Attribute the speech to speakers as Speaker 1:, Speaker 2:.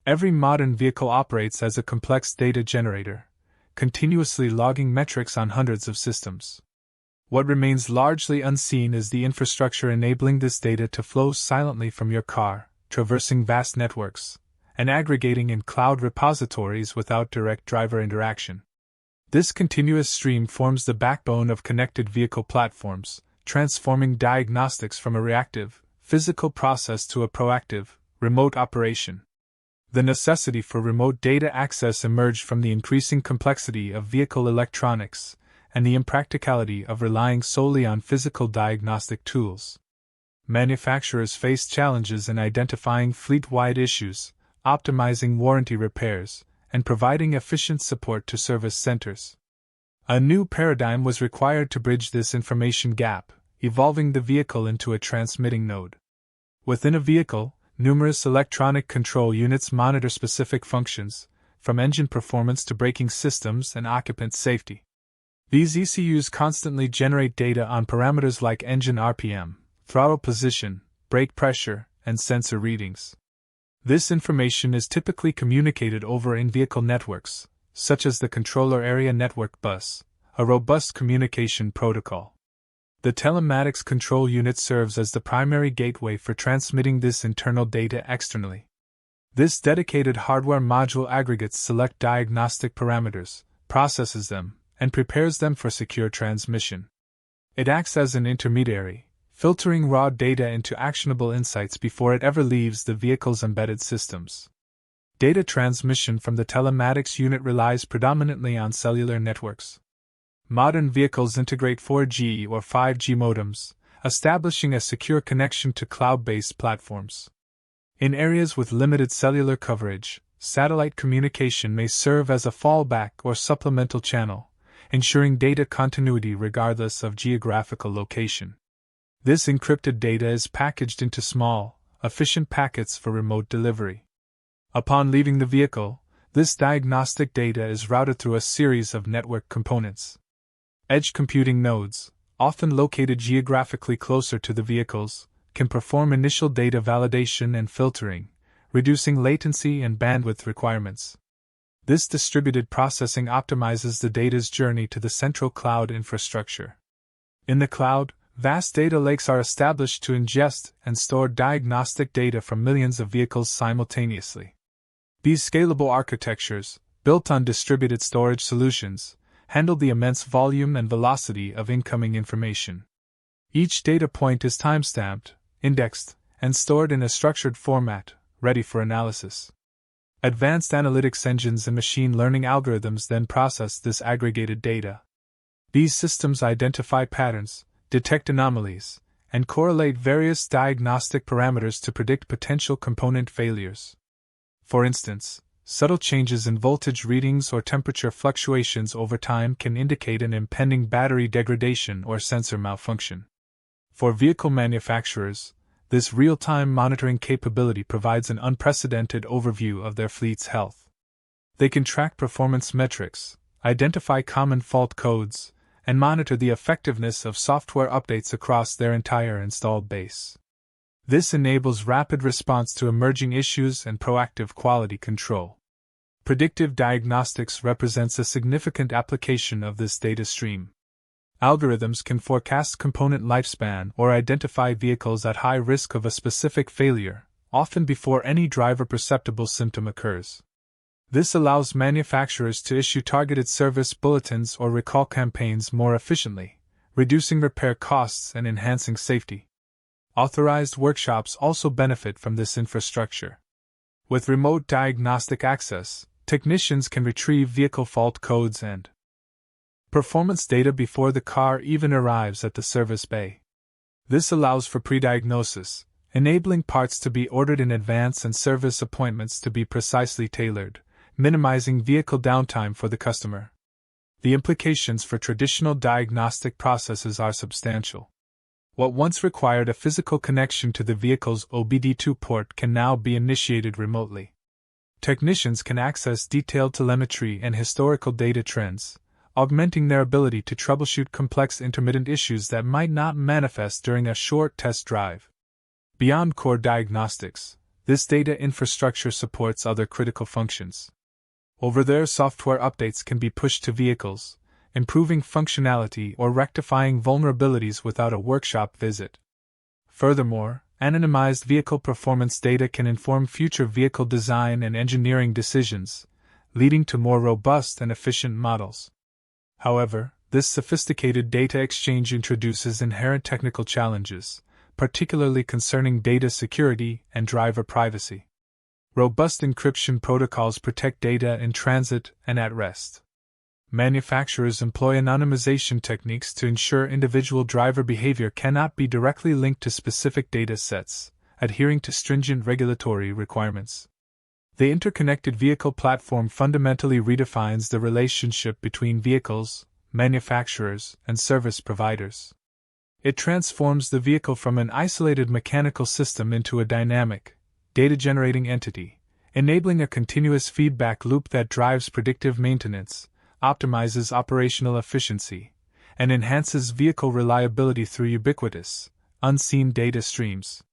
Speaker 1: Every modern vehicle operates as a complex data generator, continuously logging metrics on hundreds of systems. What remains largely unseen is the infrastructure enabling this data to flow silently from your car, traversing vast networks, and aggregating in cloud repositories without direct driver interaction. This continuous stream forms the backbone of connected vehicle platforms, transforming diagnostics from a reactive, physical process to a proactive, remote operation. The necessity for remote data access emerged from the increasing complexity of vehicle electronics and the impracticality of relying solely on physical diagnostic tools. Manufacturers face challenges in identifying fleet-wide issues, optimizing warranty repairs, and providing efficient support to service centers. A new paradigm was required to bridge this information gap, evolving the vehicle into a transmitting node. Within a vehicle, numerous electronic control units monitor specific functions, from engine performance to braking systems and occupant safety. These ECUs constantly generate data on parameters like engine RPM, throttle position, brake pressure, and sensor readings. This information is typically communicated over in-vehicle networks, such as the Controller Area Network Bus, a robust communication protocol. The Telematics Control Unit serves as the primary gateway for transmitting this internal data externally. This dedicated hardware module aggregates select diagnostic parameters, processes them, and prepares them for secure transmission. It acts as an intermediary, filtering raw data into actionable insights before it ever leaves the vehicle's embedded systems. Data transmission from the telematics unit relies predominantly on cellular networks. Modern vehicles integrate 4G or 5G modems, establishing a secure connection to cloud-based platforms. In areas with limited cellular coverage, satellite communication may serve as a fallback or supplemental channel, ensuring data continuity regardless of geographical location. This encrypted data is packaged into small, efficient packets for remote delivery. Upon leaving the vehicle, this diagnostic data is routed through a series of network components. Edge computing nodes, often located geographically closer to the vehicles, can perform initial data validation and filtering, reducing latency and bandwidth requirements. This distributed processing optimizes the data's journey to the central cloud infrastructure. In the cloud, vast data lakes are established to ingest and store diagnostic data from millions of vehicles simultaneously. These scalable architectures, built on distributed storage solutions, handle the immense volume and velocity of incoming information. Each data point is timestamped, indexed, and stored in a structured format, ready for analysis. Advanced analytics engines and machine learning algorithms then process this aggregated data. These systems identify patterns, detect anomalies, and correlate various diagnostic parameters to predict potential component failures. For instance, subtle changes in voltage readings or temperature fluctuations over time can indicate an impending battery degradation or sensor malfunction. For vehicle manufacturers, this real-time monitoring capability provides an unprecedented overview of their fleet's health. They can track performance metrics, identify common fault codes, and monitor the effectiveness of software updates across their entire installed base. This enables rapid response to emerging issues and proactive quality control. Predictive diagnostics represents a significant application of this data stream. Algorithms can forecast component lifespan or identify vehicles at high risk of a specific failure, often before any driver-perceptible symptom occurs. This allows manufacturers to issue targeted service bulletins or recall campaigns more efficiently, reducing repair costs and enhancing safety. Authorized workshops also benefit from this infrastructure. With remote diagnostic access, technicians can retrieve vehicle fault codes and performance data before the car even arrives at the service bay. This allows for pre-diagnosis, enabling parts to be ordered in advance and service appointments to be precisely tailored, minimizing vehicle downtime for the customer. The implications for traditional diagnostic processes are substantial. What once required a physical connection to the vehicle's OBD2 port can now be initiated remotely. Technicians can access detailed telemetry and historical data trends, augmenting their ability to troubleshoot complex intermittent issues that might not manifest during a short test drive. Beyond core diagnostics, This data infrastructure supports other critical functions. Over-the-air software updates can be pushed to vehicles, improving functionality or rectifying vulnerabilities without a workshop visit. Furthermore, anonymized vehicle performance data can inform future vehicle design and engineering decisions, leading to more robust and efficient models. However, this sophisticated data exchange introduces inherent technical challenges, particularly concerning data security and driver privacy. Robust encryption protocols protect data in transit and at rest. Manufacturers employ anonymization techniques to ensure individual driver behavior cannot be directly linked to specific data sets, adhering to stringent regulatory requirements. The interconnected vehicle platform fundamentally redefines the relationship between vehicles, manufacturers, and service providers. It transforms the vehicle from an isolated mechanical system into a dynamic, data-generating entity, enabling a continuous feedback loop that drives predictive maintenance, optimizes operational efficiency, and enhances vehicle reliability through ubiquitous, unseen data streams.